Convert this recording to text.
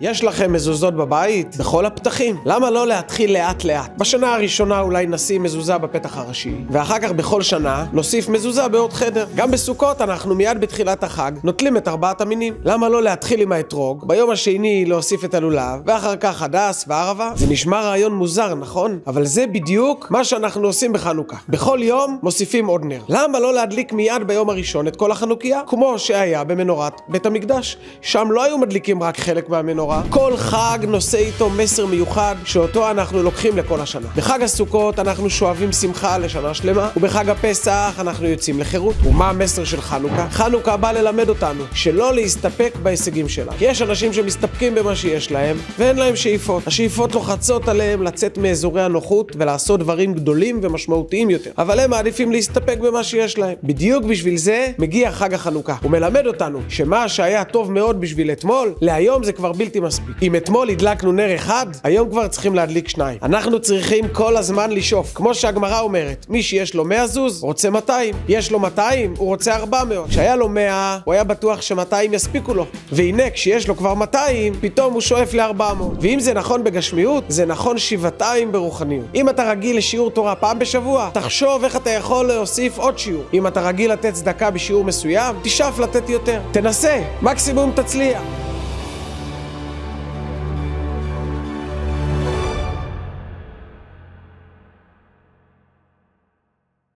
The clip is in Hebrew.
יש לכם מזוזות בבית? בכל הפתחים? למה לא להתחיל לאט לאט? בשנה הראשונה אולי נשים מזוזה בפתח הראשי, ואחר כך בכל שנה נוסיף מזוזה בעוד חדר. גם בסוכות אנחנו מיד בתחילת החג נוטלים את 4 המינים. למה לא להתחיל עם האתרוג, ביום השני להוסיף את הלולב, ואחר כך הדס וערבה? זה נשמע רעיון מוזר, נכון? אבל זה בדיוק מה שאנחנו עושים בחנוכה. בכל יום מוסיפים עוד נר. למה לא להדליק מיד ביום הראשון את כל החנוכיה? כמו שהיה במנורת בית המקדש. שם לא היו מדליקים רק חלק מהמנורה. כל חג נושא איתו מסר מיוחד שאותו אנחנו לוקחים לכל השנה. בחג הסוכות אנחנו שואבים שמחה לשנה שלמה, ובחג הפסח אנחנו יוצאים לחירות. ומה המסר של חנוכה? חנוכה בא ללמד אותנו שלא להסתפק בהישגים שלה. כי יש אנשים שמסתפקים במה שיש להם ואין להם שאיפות. השאיפות לוחצות עליהם לצאת מאזורי הנוחות ולעשות דברים גדולים ומשמעותיים יותר. אבל הם מעדיפים להסתפק במה שיש להם. בדיוק בשביל זה מגיע חג החנוכה. הוא מלמד אותנו שמה שהיה טוב מאוד בשביל אתמול, להיום זה כבר בלתי מספיק. אם אתמול הדלקנו נר אחד, היום כבר צריכים להדליק 2. אנחנו צריכים כל הזמן לשאוף. כמו שהגמרא אומרת, מי שיש לו 100 זוז, רוצה 200. יש לו 200, הוא רוצה 400. כשהיה לו 100, הוא היה בטוח ש200 יספיקו לו. והנה, כשיש לו כבר 200, פתאום הוא שואף ל400. ואם זה נכון בגשמיות, זה נכון שבעתיים ברוחניות. אם אתה רגיל לשיעור תורה פעם בשבוע, תחשוב איך אתה יכול להוסיף עוד שיעור. אם אתה רגיל לתת צדקה בשיעור מסוים, תשאף לתת יותר. תנסה, מקסימום תצליח.